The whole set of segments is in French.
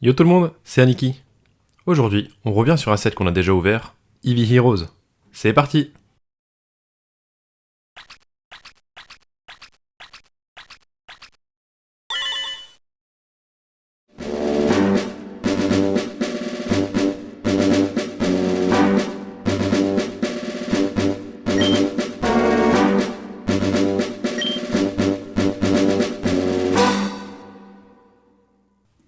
Yo tout le monde, c'est Aniki. Aujourd'hui, on revient sur un set qu'on a déjà ouvert, Eevee Heroes. C'est parti!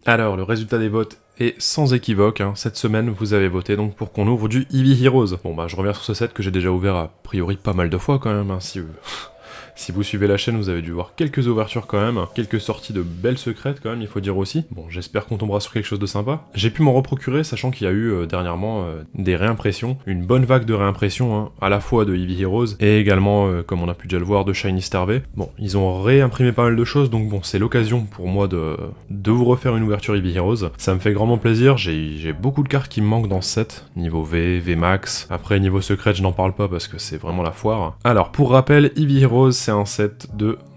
Alors, le résultat des votes est sans équivoque, hein. Cette semaine, vous avez voté donc pour qu'on ouvre du Eevee Heroes. Bon bah, je reviens sur ce set que j'ai déjà ouvert a priori pas mal de fois quand même, hein, si vous suivez la chaîne, vous avez dû voir quelques ouvertures quand même, quelques sorties de belles secrètes quand même, il faut dire aussi. Bon, j'espère qu'on tombera sur quelque chose de sympa. J'ai pu m'en reprocurer, sachant qu'il y a eu dernièrement des réimpressions, une bonne vague de réimpressions, hein, à la fois de Eevee Heroes et également, comme on a pu déjà le voir, de Shiny Starvé. Bon, ils ont réimprimé pas mal de choses, donc bon, c'est l'occasion pour moi de vous refaire une ouverture Eevee Heroes. Ça me fait grandement plaisir, j'ai beaucoup de cartes qui me manquent dans ce set, niveau V, V max. Après, niveau secret, je n'en parle pas parce que c'est vraiment la foire. Alors, pour rappel, Eevee Heroes, c'est un set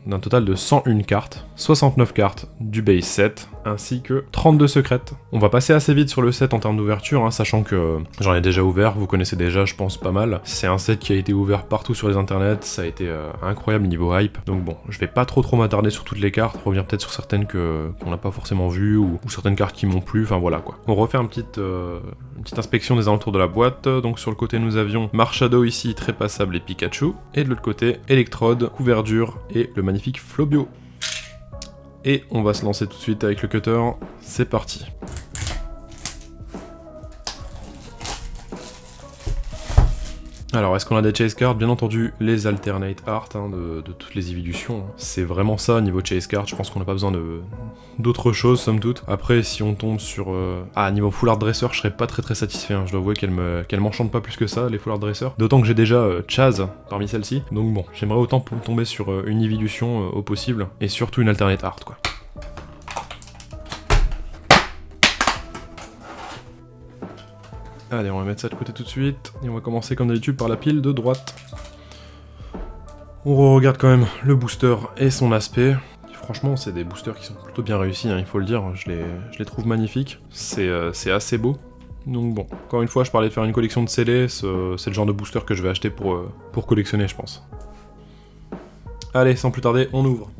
d'un total de 101 cartes, 69 cartes du base set, ainsi que 32 secrètes. On va passer assez vite sur le set en termes d'ouverture, hein, sachant que j'en ai déjà ouvert, vous connaissez déjà je pense pas mal. C'est un set qui a été ouvert partout sur les internets, ça a été incroyable niveau hype, donc bon, je vais pas trop m'attarder sur toutes les cartes, revenir peut-être sur certaines qu'on n'a pas forcément vues, ou certaines cartes qui m'ont plu, enfin voilà quoi. On refait une petite inspection des alentours de la boîte, donc sur le côté nous avions Marshadow ici, Trépassable et Pikachu, et de l'autre côté, Electrode, Couverture et le magnifique Flobio. Et on va se lancer tout de suite avec le cutter, c'est parti. Alors, est-ce qu'on a des chase cards? Bien entendu, les alternate art hein, de toutes les évolutions. Hein. C'est vraiment ça, niveau chase card, je pense qu'on n'a pas besoin d'autre chose, somme toute. Après, si on tombe sur... niveau full art dresser, je serais pas très satisfait. Hein. Je dois avouer qu'elle m'enchante pas plus que ça, les full art dresser. D'autant que j'ai déjà Chaz parmi celles-ci. Donc bon, j'aimerais autant tomber sur une évolution au possible, et surtout une alternate art, quoi. Allez, on va mettre ça de côté tout de suite, et on va commencer comme d'habitude par la pile de droite. On regarde quand même le booster et son aspect. Franchement, c'est des boosters qui sont plutôt bien réussis, hein, il faut le dire, je les trouve magnifiques, c'est assez beau. Donc bon, encore une fois, je parlais de faire une collection de scellés, c'est le genre de booster que je vais acheter pour collectionner, je pense. Allez, sans plus tarder, on ouvre.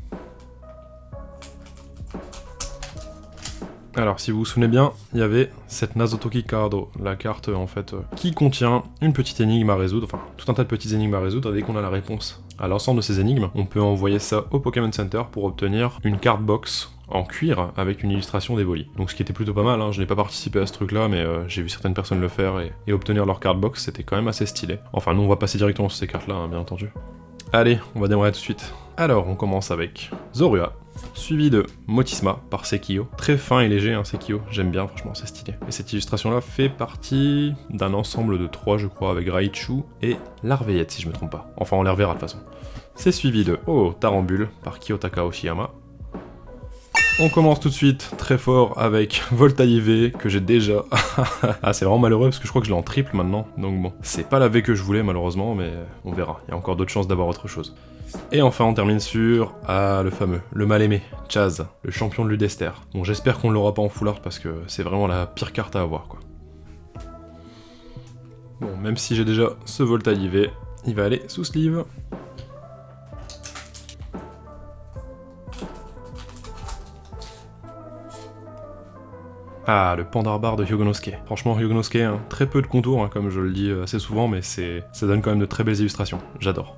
Alors, si vous vous souvenez bien, il y avait cette Nazotoki Cardo, la carte en fait, qui contient une petite énigme à résoudre, enfin, tout un tas de petites énigmes à résoudre, et dès qu'on a la réponse à l'ensemble de ces énigmes, on peut envoyer ça au Pokémon Center pour obtenir une card box en cuir avec une illustration d'Evoli. Donc ce qui était plutôt pas mal, hein. Je n'ai pas participé à ce truc là, mais j'ai vu certaines personnes le faire et obtenir leur card box, c'était quand même assez stylé. Enfin, nous on va passer directement sur ces cartes là, hein, bien entendu. Allez, on va démarrer tout de suite. Alors, on commence avec Zorua, suivi de Motisma par Sekio. Très fin et léger, hein, Sekio, j'aime bien, franchement, c'est stylé. Et cette illustration-là fait partie d'un ensemble de 3, je crois, avec Raichu et Larveillette, si je me trompe pas. Enfin, on les reverra de toute façon. C'est suivi de Oh Tarambule par Kiyotaka Oshiyama. On commence tout de suite très fort avec Voltaï V que j'ai déjà. Ah, c'est vraiment malheureux parce que je crois que je l'ai en triple maintenant. Donc bon, c'est pas la V que je voulais malheureusement, mais on verra. Il y a encore d'autres chances d'avoir autre chose. Et enfin, on termine sur le fameux, le mal-aimé, Chaz, le champion de Ludester. Bon, j'espère qu'on l'aura pas en full art parce que c'est vraiment la pire carte à avoir, quoi. Bon, même si j'ai déjà ce Voltaï V, il va aller sous sleeve. Ah, le Pandarbar de Hyugonosuke. Franchement, Hyugonosuke, hein, très peu de contours, hein, comme je le dis assez souvent, mais ça donne quand même de très belles illustrations. J'adore.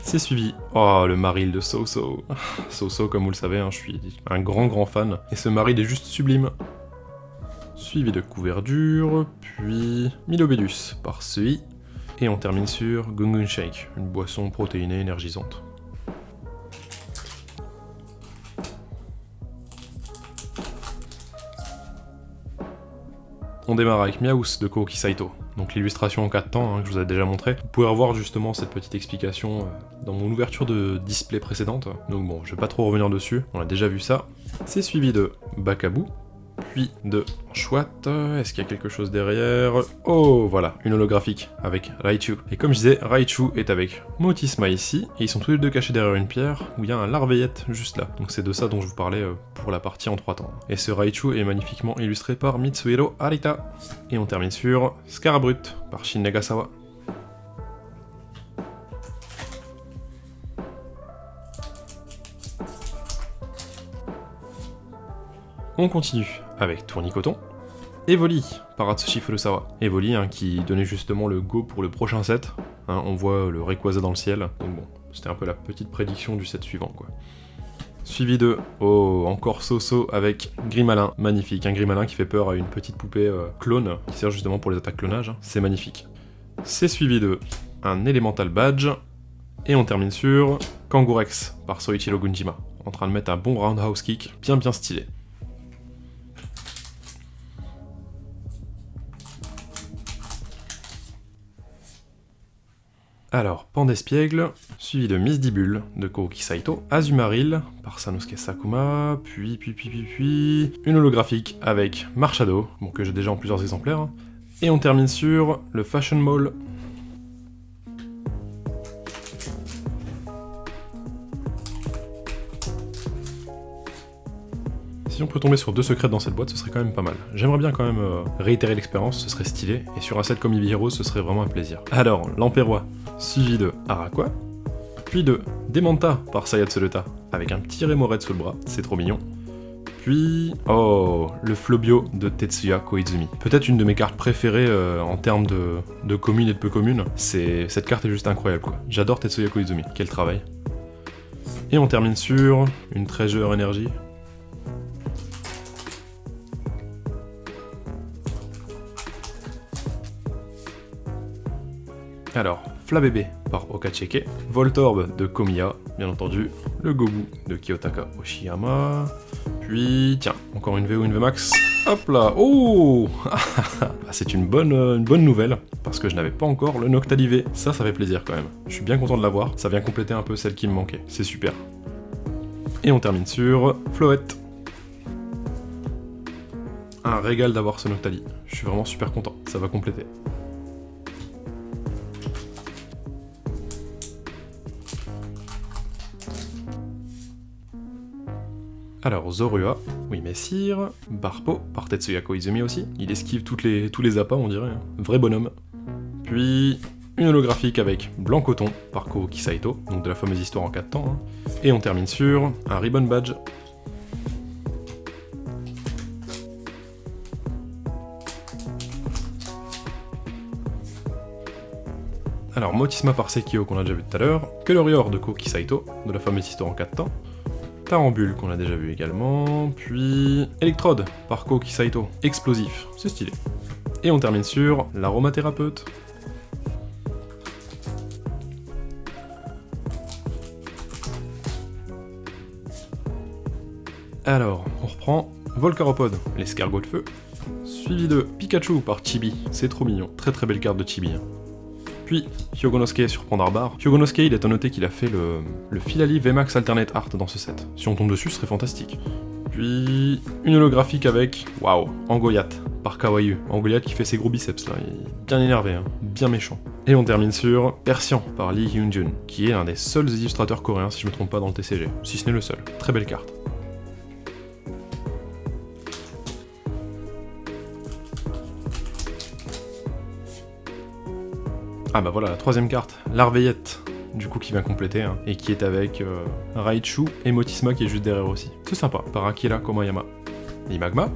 C'est suivi. Oh, le Maril de So-So. So-So, comme vous le savez, hein, je suis un grand fan. Et ce Maril est juste sublime. Suivi de Couverture, puis Milobellus par Sui. Et on termine sur Gungun Shake, une boisson protéinée énergisante. On démarre avec Miaous de Kouki Saito, donc l'illustration en 4 temps hein, que je vous ai déjà montré. Vous pouvez revoir justement cette petite explication dans mon ouverture de display précédente, donc bon, je vais pas trop revenir dessus, on a déjà vu ça. C'est suivi de Bakabu, puis de Chouette. Est-ce qu'il y a quelque chose derrière? Oh, voilà, une holographique avec Raichu. Et comme je disais, Raichu est avec Motisma ici, et ils sont tous les deux cachés derrière une pierre, où il y a un larveillette juste là. Donc c'est de ça dont je vous parlais pour la partie en 3 temps. Et ce Raichu est magnifiquement illustré par Mitsuhiro Arita. Et on termine sur Scarabrut par Shin Nagasawa. On continue avec Tournicoton. Evoli par Atsushi Furusawa. Evoli qui donnait justement le go pour le prochain set. On voit le Rayquaza dans le ciel. Donc bon, c'était un peu la petite prédiction du set suivant quoi. Suivi de, oh, encore Soso avec Grimalin. Magnifique, un Grimalin qui fait peur à une petite poupée clone qui sert justement pour les attaques clonage. C'est magnifique. C'est suivi de un Elemental Badge. Et on termine sur Kangourex par Soichiro Gunjima. En train de mettre un bon roundhouse kick bien stylé. Alors, Pandespiègle, suivi de Misdibule de Kouki Saito, Azumaril par Sanosuke Sakuma, puis une holographique avec Marshado, bon, que j'ai déjà en plusieurs exemplaires, et on termine sur le Fashion Mall. Si on peut tomber sur 2 secrets dans cette boîte, ce serait quand même pas mal. J'aimerais bien quand même réitérer l'expérience, ce serait stylé, et sur un set comme Eevee Heroes, ce serait vraiment un plaisir. Alors, l'Empérois, suivi de Araqua, puis de Demanta par Sayatsureta, avec un petit Remoraid sous le bras, c'est trop mignon. Puis, oh, le Flobio de Tetsuya Koizumi. Peut-être une de mes cartes préférées en termes de communes et de peu communes. Cette carte est juste incroyable quoi. J'adore Tetsuya Koizumi, quel travail. Et on termine sur une Treasure Energy. Alors, Flabébé par Okacheke, Voltorb de Komiya, bien entendu, le Gobu de Kiyotaka Oshiyama, puis, tiens, encore une V ou une VMAX, hop là, oh c'est une bonne nouvelle, parce que je n'avais pas encore le Noctali V, ça fait plaisir quand même, je suis bien content de l'avoir, ça vient compléter un peu celle qui me manquait, c'est super. Et on termine sur Floette. Un régal d'avoir ce Noctali, je suis vraiment super content, ça va compléter. Alors, Zorua, oui messire, Barpo, par Tetsuya Koizumi aussi, il esquive tous les appâts on dirait, vrai bonhomme. Puis, une holographique avec Blanc Coton, par Kouki Saito, donc de la fameuse histoire en 4 temps, et on termine sur un Ribbon Badge. Alors, Motisma par Sekio qu'on a déjà vu tout à l'heure, Colorior de Kouki Saito, de la fameuse histoire en 4 temps, Tarambule qu'on a déjà vu également, puis Electrode par Kouki Saito, explosif, c'est stylé. Et on termine sur l'aromathérapeute. Alors, on reprend Volcaropod, l'escargot de feu, suivi de Pikachu par Chibi, c'est trop mignon, très belle carte de Chibi. Puis Hyogonosuke sur Pandarbar. Hyogonosuke, il est à noter qu'il a fait le Philali VMAX Alternate Art dans ce set. Si on tombe dessus, ce serait fantastique. Puis une holographique avec, waouh, Angoyat par Kawaii. Angoyat qui fait ses gros biceps là, il est bien énervé, bien méchant. Et on termine sur Persian par Lee Hyun-jun, qui est un des seuls illustrateurs coréens si je me trompe pas dans le TCG, si ce n'est le seul. Très belle carte. Ah bah voilà, la 3ème carte, l'Arveillette, du coup qui vient compléter, et qui est avec Raichu et Motisma qui est juste derrière aussi. C'est sympa, par Akira Komayama. L'Imagma,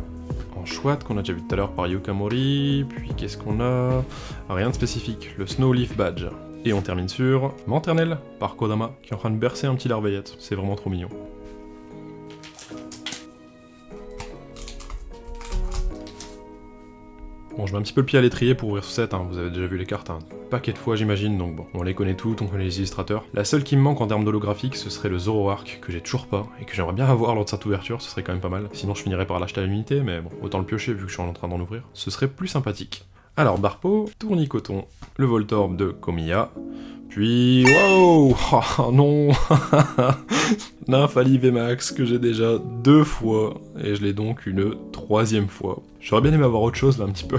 en Chouette qu'on a déjà vu tout à l'heure par Yukamori, puis qu'est-ce qu'on a? Rien de spécifique, le Snow Leaf Badge. Et on termine sur Lanternelle par Kodama, qui est en train de bercer un petit Larveillette, c'est vraiment trop mignon. Bon, je mets un petit peu le pied à l'étrier pour ouvrir ce set, vous avez déjà vu les cartes un paquet de fois j'imagine, donc bon, on les connaît toutes, on connaît les illustrateurs. La seule qui me manque en termes d'holographique, ce serait le Zoroark, que j'ai toujours pas, et que j'aimerais bien avoir lors de cette ouverture, ce serait quand même pas mal. Sinon je finirais par l'acheter à l'unité, mais bon, autant le piocher vu que je suis en train d'en ouvrir. Ce serait plus sympathique. Alors, Barpo, Tournicoton, le Voltorb de Komiya, puis... Wow. Oh non. Nymphali VMAX que j'ai déjà 2 fois, et je l'ai donc une 3e fois. J'aurais bien aimé avoir autre chose là un petit peu.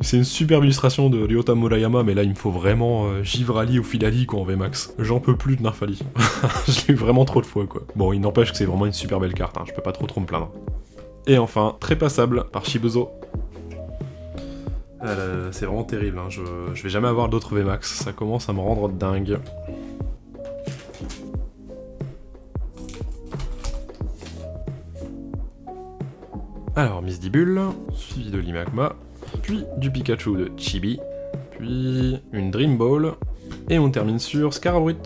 C'est une superbe illustration de Ryota Murayama, mais là il me faut vraiment Givrali ou Filali quoi en VMAX. J'en peux plus de Nymphali. Je l'ai eu vraiment trop de fois quoi. Bon, il n'empêche que c'est vraiment une super belle carte, hein. Je peux pas trop me plaindre. Et enfin, Trépassable par Shibuzo. C'est vraiment terrible, hein. Je vais jamais avoir d'autres VMAX, ça commence à me rendre dingue. Alors, Misdibule, suivi de l'Imagma, puis du Pikachu de Chibi, puis une Dream Ball, et on termine sur Scarabrit.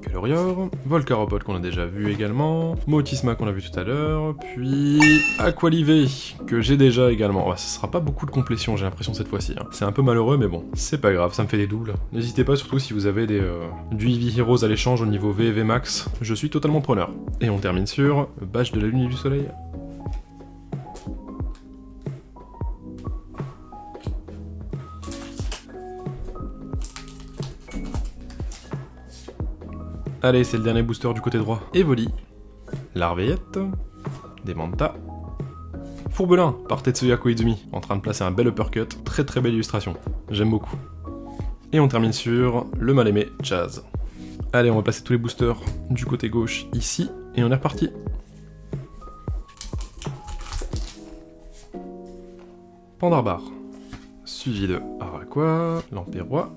Calorior, Volcaropod qu'on a déjà vu également, Motisma qu'on a vu tout à l'heure, puis Aqualive que j'ai déjà également. Ouais, ça sera pas beaucoup de complétion j'ai l'impression cette fois-ci, hein. C'est un peu malheureux mais bon, c'est pas grave, ça me fait des doubles. N'hésitez pas surtout si vous avez du Eevee Heroes à l'échange au niveau V et V Max, je suis totalement preneur. Et on termine sur le badge de la Lune et du Soleil. Allez, c'est le dernier booster du côté droit. Evoli, Larveillette, Demanta, Fourbelin par Tetsuya Koizumi, en train de placer un bel uppercut, très belle illustration, j'aime beaucoup. Et on termine sur le mal-aimé Chaz. Allez, on va placer tous les boosters du côté gauche ici, et on est reparti. Pandarbar, suivi de Araqua, l'Empérois,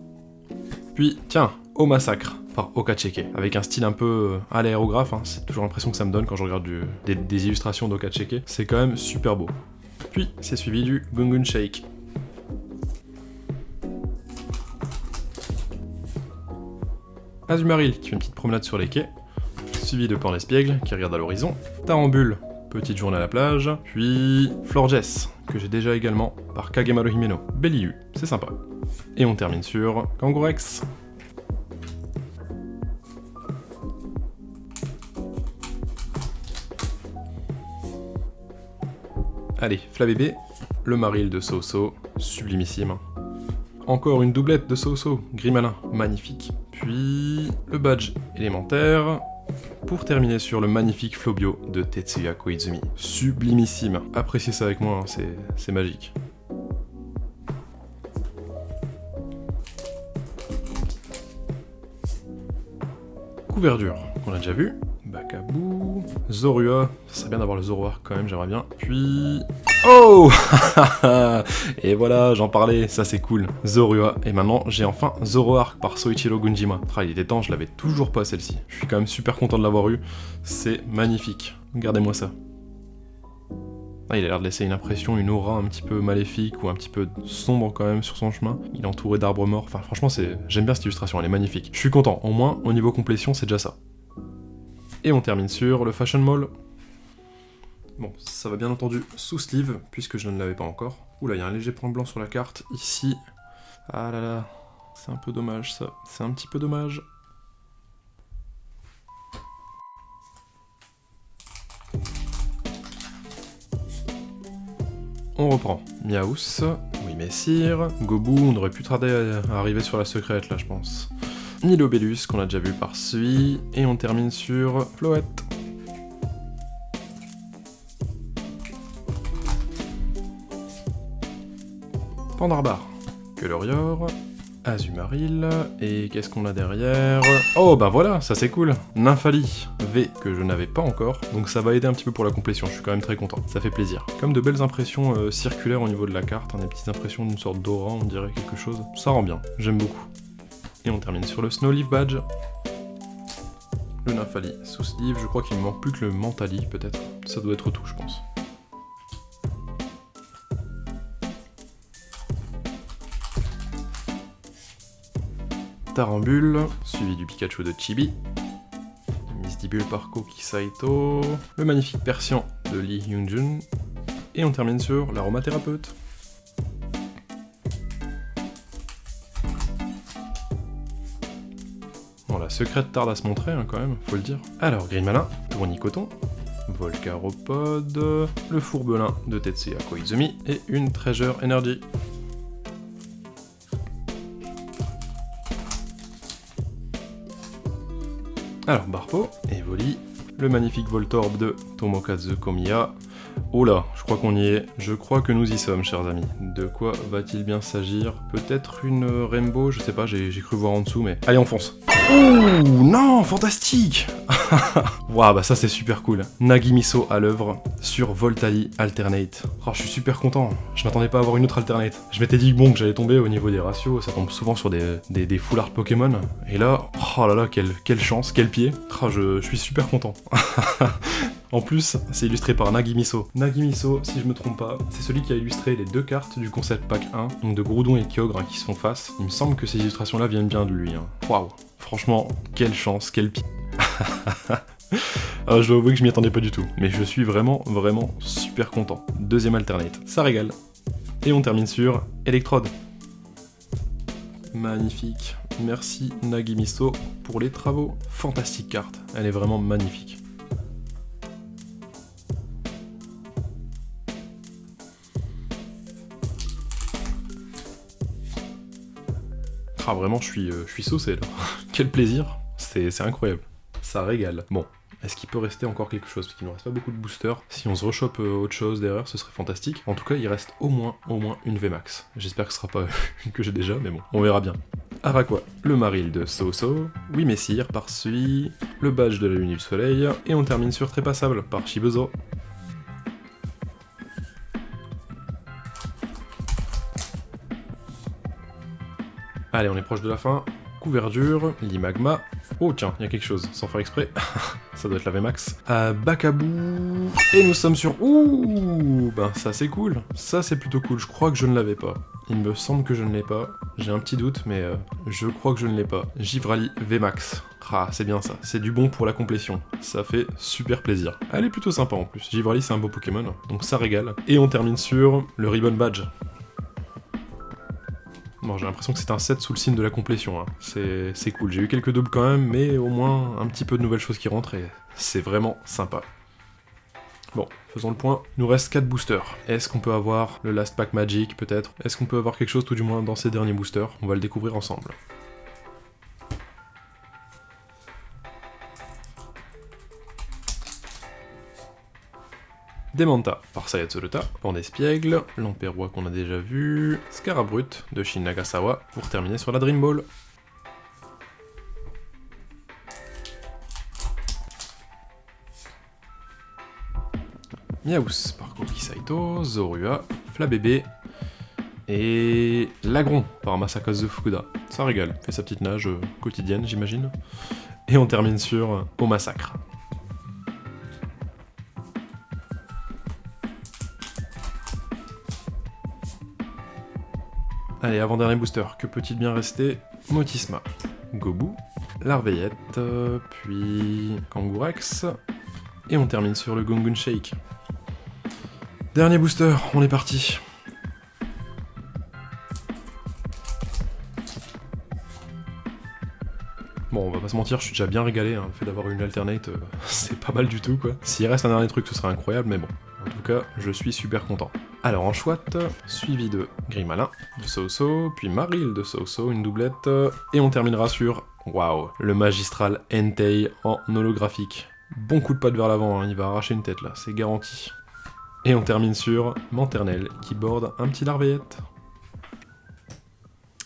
puis, tiens, Au Massacre par Okacheke, avec un style un peu à l'aérographe, hein. C'est toujours l'impression que ça me donne quand je regarde des illustrations d'Okacheke, c'est quand même super beau. Puis, c'est suivi du Gungun Shake. Azumarill qui fait une petite promenade sur les quais, suivi de Pan-l'Espiègle qui regarde à l'horizon, Tarambule, petite journée à la plage, puis Florges, que j'ai déjà également par Kagemaru Himeno, Belliu, c'est sympa. Et on termine sur Kangourex. Allez, Flabébé, le Marill de Soso, sublimissime. Encore une doublette de Soso, Grimalin, magnifique. Puis le badge élémentaire, pour terminer sur le magnifique Flobio de Tetsuya Koizumi. Sublimissime, appréciez ça avec moi, hein, c'est magique. Couverture, qu'on a déjà vu. Bakabou, Zorua, ça serait bien d'avoir le Zoroark quand même, j'aimerais bien. Puis... Oh. Et voilà, j'en parlais, ça c'est cool. Zorua, et maintenant j'ai enfin Zoroark par Soichiro Gunjima. Il était temps, je l'avais toujours pas celle-ci. Je suis quand même super content de l'avoir eu, c'est magnifique. Regardez-moi ça. Ah, il a l'air de laisser une impression, une aura un petit peu maléfique ou un petit peu sombre quand même sur son chemin. Il est entouré d'arbres morts, enfin franchement j'aime bien cette illustration, elle est magnifique. Je suis content, au moins au niveau complétion c'est déjà ça. Et on termine sur le Fashion Mall. Bon, ça va bien entendu sous sleeve, puisque je ne l'avais pas encore. Oula, il y a un léger point blanc sur la carte, ici. Ah là là, c'est un peu dommage ça, c'est un petit peu dommage. On reprend. Miaous, oui Messire, Gobu, on aurait pu tarder à arriver sur la secrète là je pense. Nilobellus qu'on a déjà vu par Sui, et on termine sur Floette. Pandarbar, Quelorior, Azumarill, et qu'est-ce qu'on a derrière? Oh bah voilà, ça c'est cool. Nymphali, V que je n'avais pas encore, donc ça va aider un petit peu pour la complétion, je suis quand même très content, ça fait plaisir. Comme de belles impressions circulaires au niveau de la carte, hein, des petites impressions d'une sorte d'aura, on dirait quelque chose. Ça rend bien, j'aime beaucoup. Et on termine sur le Snowleaf Badge. Le Nymphali sous sleeve, je crois qu'il me manque plus que le Mentali peut-être. Ça doit être tout je pense. Tarambule, suivi du Pikachu de Chibi. Misdibule par Koki Saito. Le magnifique Persian de Lee Hyunjun. Et on termine sur l'aromathérapeute. Bon, la secrète tarde à se montrer, hein, quand même, faut le dire. Alors, Green Malin, pour Nicoton, Volcaropod, le Fourbelin de Tetsuya Koizumi, et une Treasure Energy. Alors, Barpo, Evoli, le magnifique Voltorb de Tomokazu Komiya. Oh là, je crois qu'on y est, je crois que nous y sommes, chers amis. De quoi va-t-il bien s'agir? Peut-être une Rainbow, je sais pas, j'ai cru voir en dessous, mais... Allez, on fonce. Ouh, non, fantastique. Waouh, bah ça c'est super cool. Nagimiso à l'œuvre sur Voltaï Alternate. Oh, je suis super content, je m'attendais pas à avoir une autre Alternate. Je m'étais dit bon que j'allais tomber au niveau des ratios, ça tombe souvent sur des full art Pokémon. Et là, oh là là, quelle chance, quel pied. Oh, je suis super content. En plus, c'est illustré par Nagimiso. Nagimiso, si je me trompe pas, c'est celui qui a illustré les 2 cartes du concept pack 1, donc de Groudon et Kyogre qui se font face. Il me semble que ces illustrations-là viennent bien de lui. Waouh, franchement, quelle chance, quel pied. Je dois avouer que je m'y attendais pas du tout, mais je suis vraiment super content. Deuxième alternate, ça régale. Et on termine sur Electrode. Magnifique, merci Nagimiso pour les travaux. Fantastique carte, elle est vraiment magnifique. Ah vraiment, je suis saucé là. Quel plaisir, c'est incroyable. Ça régale. Bon, est-ce qu'il peut rester encore quelque chose? Parce qu'il ne reste pas beaucoup de boosters. Si on se rechoppe autre chose derrière, ce serait fantastique. En tout cas, il reste au moins une VMAX. J'espère que ce sera pas une que j'ai déjà, mais bon, on verra bien. Araqua, le Maril de So-So, oui Messire par Sui, le badge de la Lune et du Soleil, et on termine sur Trépassable par Shibuzo. Allez, on est proche de la fin. Couverture, l'Imagma. Oh tiens, il y a quelque chose, sans faire exprès. Ça doit être la VMAX. Bakabou. Et nous sommes sur... Ouh, ben ça c'est cool. Ça c'est plutôt cool, je crois que je ne l'avais pas. Il me semble que je ne l'ai pas. J'ai un petit doute, mais je crois que je ne l'ai pas. Givrali VMAX. Ah, c'est bien ça. C'est du bon pour la complétion. Ça fait super plaisir. Elle est plutôt sympa en plus. Givrali c'est un beau Pokémon, donc ça régale. Et on termine sur le Ribbon Badge. Bon, j'ai l'impression que c'est un set sous le signe de la complétion, hein. C'est cool, j'ai eu quelques doubles quand même, mais au moins un petit peu de nouvelles choses qui rentrent et c'est vraiment sympa. Bon, faisons le point, il nous reste 4 boosters. Est-ce qu'on peut avoir le Last Pack Magic peut-être? Est-ce qu'on peut avoir quelque chose tout du moins dans ces derniers boosters? On va le découvrir ensemble. Demanta par Sayatsuruta, Pandespiègle, l'Empérois qu'on a déjà vu, Scarabrut de Shin Nagasawa, pour terminer sur la Dream Ball. Miaous par Koki Saito, Zorua, Flabébé, et Lagron par Masakazu Fukuda. Ça régale, fait sa petite nage quotidienne j'imagine. Et on termine sur Au Massacre. Allez, avant-dernier booster, que peut-il bien rester? Motisma, Gobu, Larveillette, puis Kangourex, et on termine sur le Gungun Shake. Dernier booster, on est parti. Bon, on va pas se mentir, je suis déjà bien régalé, hein. Le fait d'avoir une alternate, c'est pas mal du tout, quoi. S'il reste un dernier truc, ce serait incroyable, mais bon. En tout cas, je suis super content. Alors, en chouette, suivi de Grimalin, de So-So, puis Maril de So-So, une doublette, et on terminera sur, waouh, le magistral Entei en holographique. Bon coup de patte vers l'avant, hein. Il va arracher une tête, là, c'est garanti. Et on termine sur Manternel, qui borde un petit Larveillette.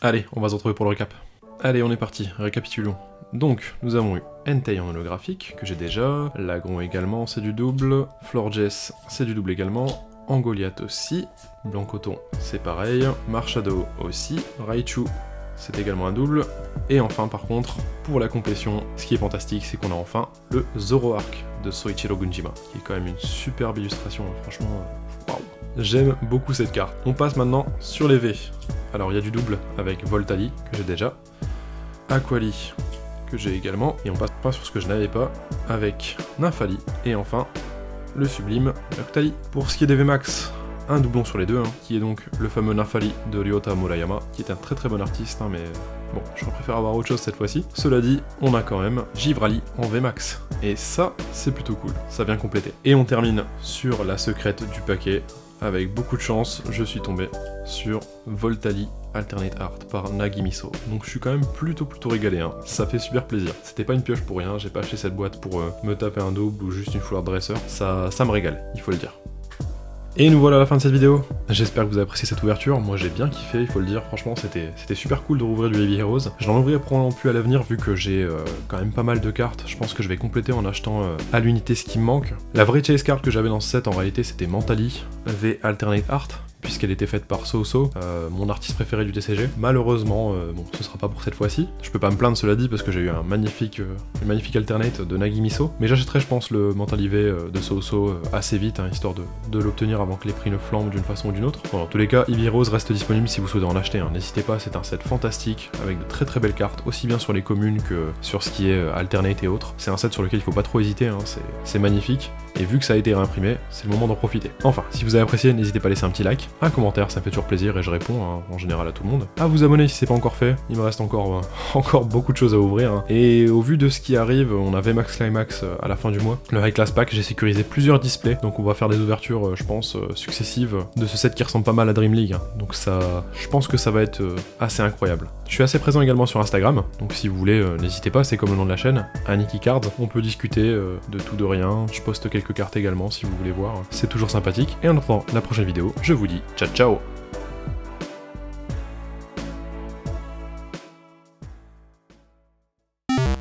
Allez, on va se retrouver pour le récap. Allez, on est parti, récapitulons. Donc, nous avons eu Entei en holographique, que j'ai déjà, Lagron également, c'est du double, Florges, c'est du double également, Angoliath aussi, Blancoton, c'est pareil, Marshado aussi, Raichu, c'est également un double, et enfin, par contre, pour la complétion, ce qui est fantastique, c'est qu'on a enfin le Zoroark de Soichiro Gunjima, qui est quand même une superbe illustration, franchement, waouh. J'aime beaucoup cette carte. On passe maintenant sur les V. Alors, il y a du double avec Voltali, que j'ai déjà, Aquali, que j'ai également, et on passe pas sur ce que je n'avais pas, avec Nymphali, et enfin, le sublime Octali. Pour ce qui est des VMAX, un doublon sur les deux, hein, qui est donc le fameux Nymphali de Ryota Murayama, qui est un très bon artiste, hein, mais Bon, je préfère avoir autre chose cette fois-ci. Cela dit, on a quand même Givrali en VMAX. Et ça, c'est plutôt cool, ça vient compléter. Et on termine sur la secrète du paquet. Avec beaucoup de chance, je suis tombé sur Voltali Alternate Art par Nagimiso. Donc je suis quand même plutôt régalé, hein. Ça fait super plaisir. C'était pas une pioche pour rien, j'ai pas acheté cette boîte pour me taper un double ou juste une foulard dresseur. Ça me régale, il faut le dire. Et nous voilà à la fin de cette vidéo. J'espère que vous avez apprécié cette ouverture. Moi j'ai bien kiffé, il faut le dire. Franchement c'était super cool de rouvrir du Heavy Heroes. Je n'en ouvrirai probablement plus à l'avenir vu que j'ai quand même pas mal de cartes. Je pense que je vais compléter en achetant à l'unité ce qui me manque. La vraie chase card que j'avais dans ce set en réalité c'était Mentali V Alternate Art, puisqu'elle était faite par So, mon artiste préféré du TCG. Malheureusement, bon, ce sera pas pour cette fois-ci. Je peux pas me plaindre, cela dit, parce que j'ai eu une magnifique alternate de Nagimiso. Mais j'achèterai, je pense, le Mentalivé de So assez vite, hein, histoire de l'obtenir avant que les prix ne flambent d'une façon ou d'une autre. Bon, dans tous les cas, Heavy Heroes reste disponible si vous souhaitez en acheter. Hein. N'hésitez pas, c'est un set fantastique, avec de très belles cartes, aussi bien sur les communes que sur ce qui est alternate et autres. C'est un set sur lequel il faut pas trop hésiter, hein, c'est magnifique. Et vu que ça a été réimprimé, c'est le moment d'en profiter. Enfin, si vous avez apprécié, n'hésitez pas à laisser un petit like, un commentaire, ça me fait toujours plaisir et je réponds hein, en général à tout le monde. À vous abonner si c'est pas encore fait, il me reste encore beaucoup de choses à ouvrir. Hein. Et au vu de ce qui arrive, on a VMAX Climax à la fin du mois. Le High Class Pack, j'ai sécurisé plusieurs displays, donc on va faire des ouvertures, je pense, successives de ce set qui ressemble pas mal à Dream League. Hein. Donc ça, je pense que ça va être assez incroyable. Je suis assez présent également sur Instagram, donc si vous voulez, n'hésitez pas, c'est comme le nom de la chaîne, Aniki Cards. On peut discuter de tout de rien, je poste quelques cartes également si vous voulez voir, c'est toujours sympathique. Et en attendant la prochaine vidéo, je vous dis ciao ciao.